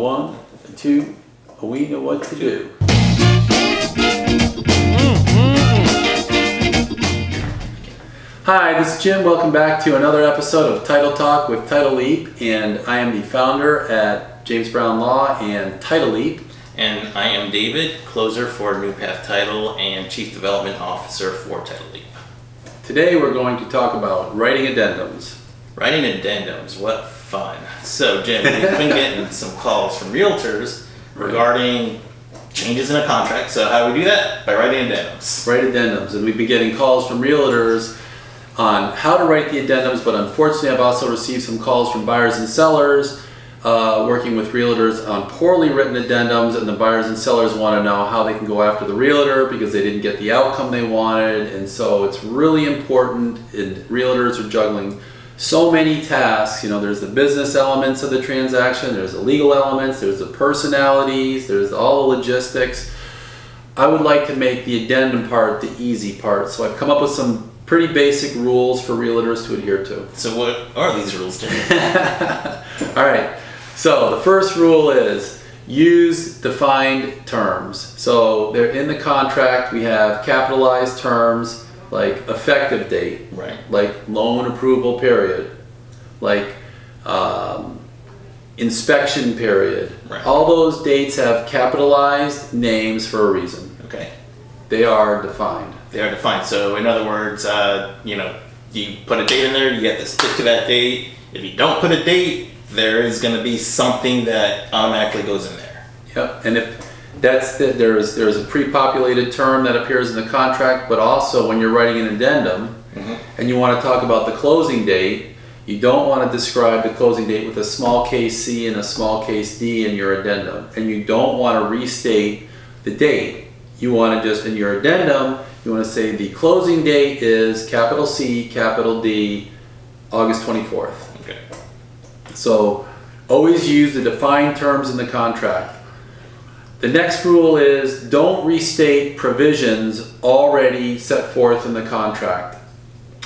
1, a 2, we know what to do. Hi, this is Jim. Welcome back to another episode of Title Talk with Title Leap, and I am the founder at James Brown Law and Title Leap. And I am David, closer for New Path Title and Chief Development Officer for Title Leap. Today we're going to talk about writing addendums. Writing addendums, what fun. So Jim, we've been getting some calls from realtors regarding changes in a contract. So how do we do that? By writing addendums. Write addendums, and we've been getting calls from realtors on how to write the addendums, but unfortunately I've also received some calls from buyers and sellers working with realtors on poorly written addendums, and the buyers and sellers want to know how they can go after the realtor because they didn't get the outcome they wanted. And so it's really important, and realtors are juggling so many tasks. You know, there's the business elements of the transaction, there's the legal elements, there's the personalities, there's all the logistics. I would like to make the addendum part the easy part, so I've come up with some pretty basic rules for realtors to adhere to. So what are these rules, Jim? All right, so the first rule is use defined terms. So they're in the contract. We have capitalized terms like effective date, Right. like loan approval period, like inspection period. Right. All those dates have capitalized names for a reason. Okay. They are defined. They are defined. So in other words, you put a date in there, you have to stick to that date. If you don't put a date, there is going to be something that automatically goes in there. Yep, and if that's there's a pre-populated term that appears in the contract, but also when you're writing an addendum and you want to talk about the closing date, you don't want to describe the closing date with a small case C and a small case D in your addendum, and you don't want to restate the date. You want to just, in your addendum, you want to say the closing date is capital C, capital D, August 24th. Okay. So always use the defined terms in the contract. The next rule is don't restate provisions already set forth in the contract.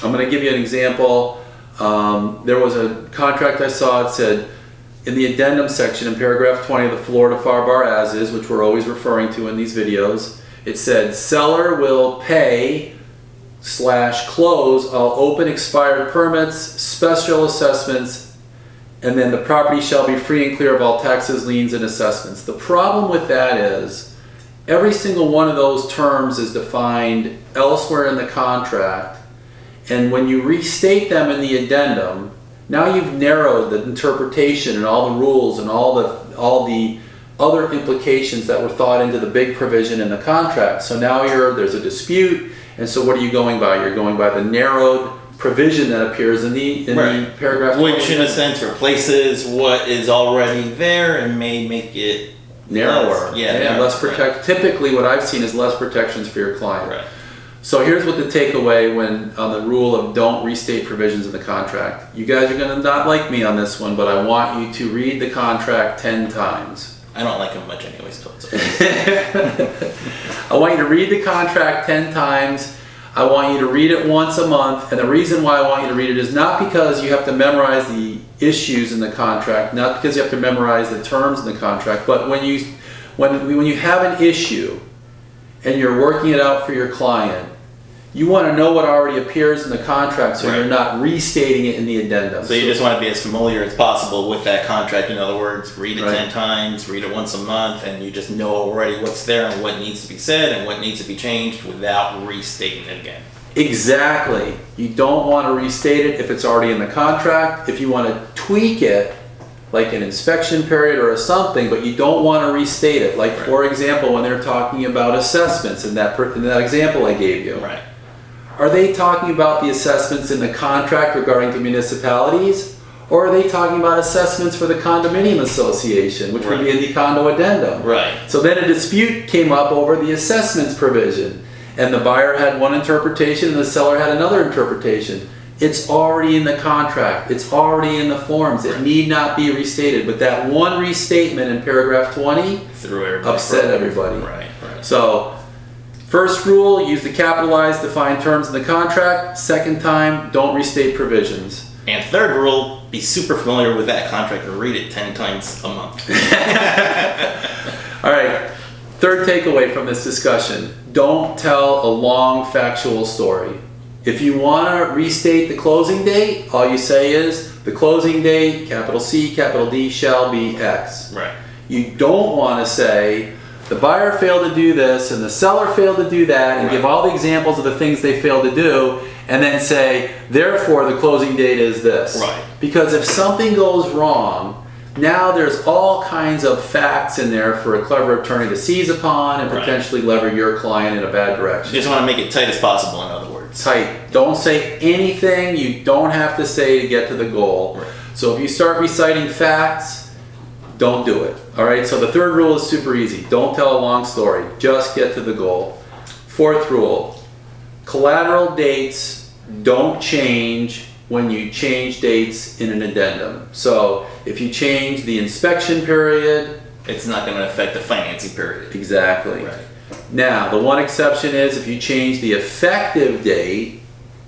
I'm going to give you an example. There was a contract I saw. It said in the addendum section in paragraph 20 of the Florida FAR Bar as is, which we're always referring to in these videos, it said seller will pay / close all open expired permits, special assessments, and then the property shall be free and clear of all taxes, liens, and assessments. The problem with that is every single one of those terms is defined elsewhere in the contract, and when you restate them in the addendum, now you've narrowed the interpretation and all the rules and all the other implications that were thought into the big provision in the contract. So now there's a dispute, and so what are you going by? You're going by the narrowed provision that appears in the paragraph. Which in a sense replaces what is already there and may make it narrower. Less protect. Right. Typically what I've seen is less protections for your client. Right. So here's what the takeaway on the rule of don't restate provisions in the contract. You guys are going to not like me on this one, but I want you to read the contract 10 times. I don't like them much anyways. So I want you to read the contract 10 times. I want you to read it once a month, and the reason why I want you to read it is not because you have to memorize the issues in the contract, not because you have to memorize the terms in the contract, but when you have an issue and you're working it out for your client, you want to know what already appears in the contract, so you're not restating it in the addendum. So you just want to be as familiar as possible with that contract. In other words, read it 10 times, read it once a month, and you just know already what's there and what needs to be said and what needs to be changed without restating it again. Exactly. You don't want to restate it if it's already in the contract. If you want to tweak it, like an inspection period or something, but you don't want to restate it. Like, for example, when they're talking about assessments in that example I gave you. Right. Are they talking about the assessments in the contract regarding to municipalities? Or are they talking about assessments for the condominium association, which would be in the condo addendum? Right. So then a dispute came up over the assessments provision, and the buyer had one interpretation and the seller had another interpretation. It's already in the contract. It's already in the forms. It need not be restated. But that one restatement in paragraph 20 upset everybody. Right. So first rule, use the capitalized defined terms in the contract. Second time, don't restate provisions. And third rule, be super familiar with that contract and read it 10 times a month. Third takeaway from this discussion, don't tell a long factual story. If you want to restate the closing date, all you say is, the closing date, capital C, capital D, shall be X. Right. You don't want to say, the buyer failed to do this and the seller failed to do that, and give all the examples of the things they failed to do, and then say, therefore the closing date is this. Right. Because if something goes wrong, now there's all kinds of facts in there for a clever attorney to seize upon and potentially lever your client in a bad direction. You just want to make it tight as possible, in other words. Tight. Don't say anything you don't have to say to get to the goal. Right. So if you start reciting facts, don't do it. All right, so the third rule is super easy. Don't tell a long story. Just get to the goal. Fourth rule, collateral dates don't change when you change dates in an addendum. So if you change the inspection period, It's not going to affect the financing period. exactly. Right. Now, the one exception is if you change the effective date,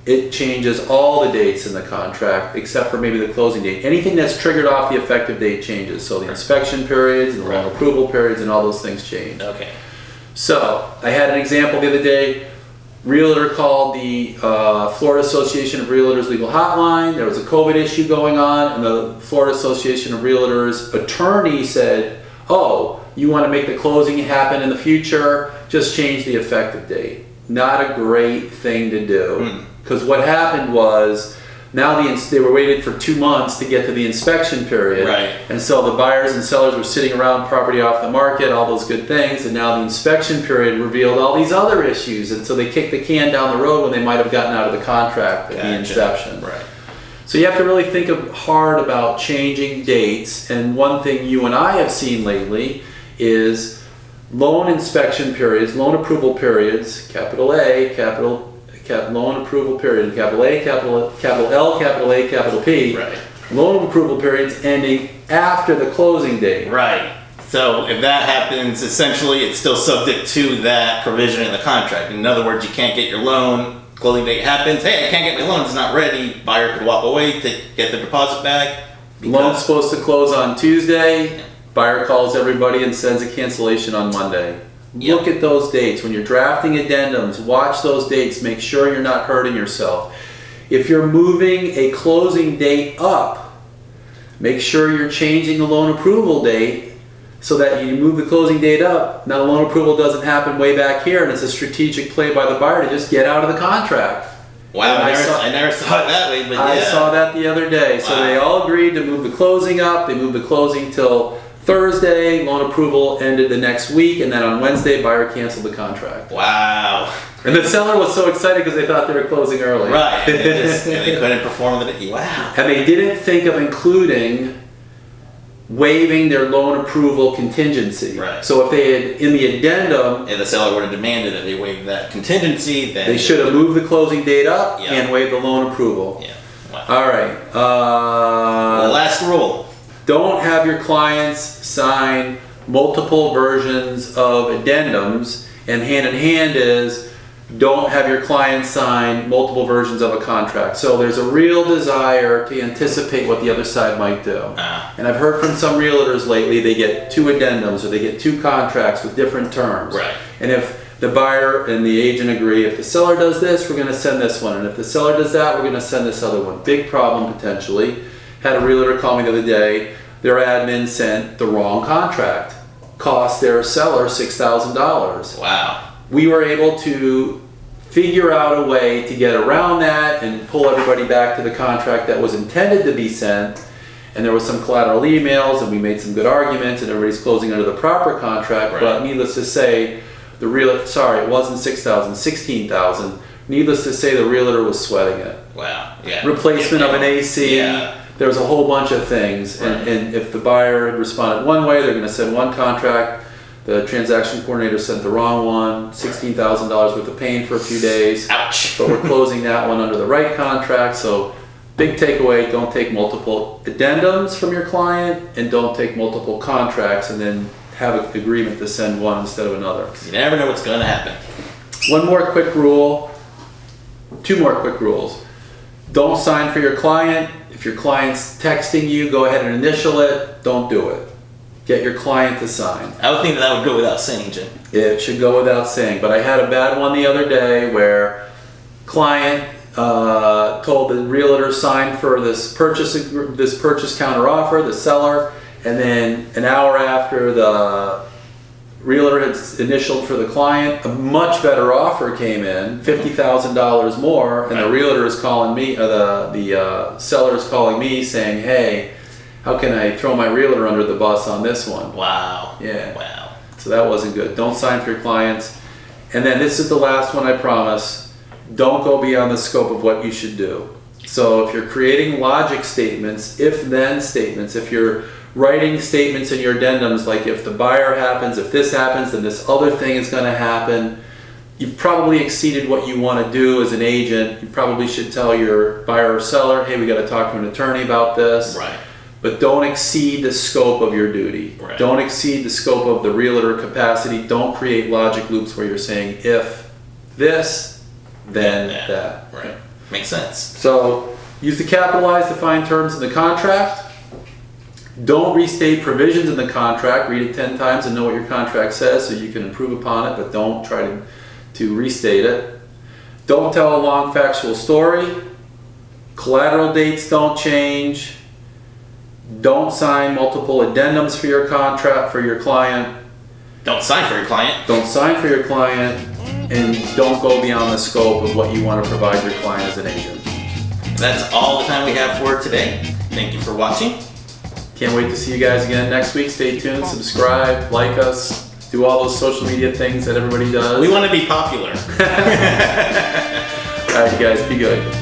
it changes all the dates in the contract except for maybe the closing date. Anything that's triggered off the effective date changes. So the inspection periods and the loan approval periods and all those things change. Okay. So I had an example the other day. Realtor called the Florida Association of Realtors legal hotline. There was a COVID issue going on, and the Florida Association of Realtors attorney said, oh, you want to make the closing happen in the future, just change the effective date. Not a great thing to do. Because what happened was, now they were waiting for 2 months to get to the inspection period. Right. And so the buyers and sellers were sitting around, property off the market, all those good things, and now the inspection period revealed all these other issues, and so they kicked the can down the road when they might have gotten out of the contract at the inception. Right. So you have to really think hard about changing dates, and one thing you and I have seen lately is loan inspection periods, loan approval periods, capital A, loan approval period, capital A, capital L, capital A, capital P. Right. Loan approval periods ending after the closing date. Right. So if that happens, essentially it's still subject to that provision in the contract. In other words, you can't get your loan, closing date happens, hey, I can't get my loan, it's not ready, buyer could walk away, get the deposit back. Loan's supposed to close on Tuesday, buyer calls everybody and sends a cancellation on Monday. Look at those dates. When you're drafting addendums, watch those dates, make sure you're not hurting yourself. If you're moving a closing date up, make sure you're changing the loan approval date so that you move the closing date up. Now the loan approval doesn't happen way back here, and it's a strategic play by the buyer to just get out of the contract. Wow, I never saw it that way, but yeah. I saw that the other day. So they all agreed to move the closing up. They moved the closing till Thursday, loan approval ended the next week, and then on Wednesday, buyer canceled the contract. Wow. And the seller was so excited because they thought they were closing early. Right, and they couldn't perform the day. Wow. And they didn't think of including waiving their loan approval contingency. Right. So if they had, in the addendum, If the seller would have demanded that they waive that contingency, then they should have moved the closing date up and waived the loan approval. Yeah. Wow. All right. The last rule. Don't have your clients sign multiple versions of addendums, and hand in hand is don't have your clients sign multiple versions of a contract. So there's a real desire to anticipate what the other side might do. And I've heard from some realtors lately, they get 2 addendums or they get 2 contracts with different terms. Right. And if the buyer and the agent agree, if the seller does this, we're going to send this one, and if the seller does that, we're going to send this other one. Big problem potentially. Had a realtor call me the other day. Their admin sent the wrong contract. Cost their seller $6,000. Wow. We were able to figure out a way to get around that and pull everybody back to the contract that was intended to be sent. And there was some collateral emails, and we made some good arguments, and everybody's closing under the proper contract. Right. But needless to say, it wasn't $6,000, $16,000. Needless to say, the realtor was sweating it. Wow. Yeah. Replacement of an AC. Yeah. There was a whole bunch of things, and if the buyer had responded one way, they're going to send one contract. The transaction coordinator sent the wrong one, $16,000 worth of pain for a few days. Ouch. But we're closing that one under the right contract. So big takeaway, don't take multiple addendums from your client, and don't take multiple contracts and then have an agreement to send one instead of another. You never know what's going to happen. One more quick rule, 2 more quick rules. Don't sign for your client. If your client's texting you, go ahead and initial it. Don't do it. get your client to sign. I would think that would go without saying, Jim. It should go without saying, but I had a bad one the other day where client told the realtor sign for this purchase counter offer, the seller, and then an hour after the realtor had initialed for the client, a much better offer came in, $50,000 more, and the realtor is calling me, the seller is calling me saying, hey, how can I throw my realtor under the bus on this one? Wow. Yeah. Wow. So that wasn't good. Don't sign for your clients. And then this is the last one, I promise. Don't go beyond the scope of what you should do. So if you're creating logic statements, if-then statements, if you're writing statements in your addendums, like if the buyer happens, if this happens, then this other thing is going to happen, you've probably exceeded what you want to do as an agent. You probably should tell your buyer or seller, hey, we got to talk to an attorney about this. Right. But don't exceed the scope of your duty. Right. Don't exceed the scope of the realtor capacity. Don't create logic loops where you're saying, if this, then that. Right. Makes sense. So use the capitalized defined terms in the contract. Don't restate provisions in the contract. Read it 10 times and know what your contract says so you can improve upon it, but don't try to restate it. Don't tell a long factual story. Collateral dates don't change. Don't sign multiple addendums for your contract, for your client. Don't sign for your client. Don't sign for your client. And don't go beyond the scope of what you want to provide your client as an agent. That's all the time we have for today. Thank you for watching. Can't wait to see you guys again next week. Stay tuned, subscribe, like us, do all those social media things that everybody does. We want to be popular. All right, you guys, be good.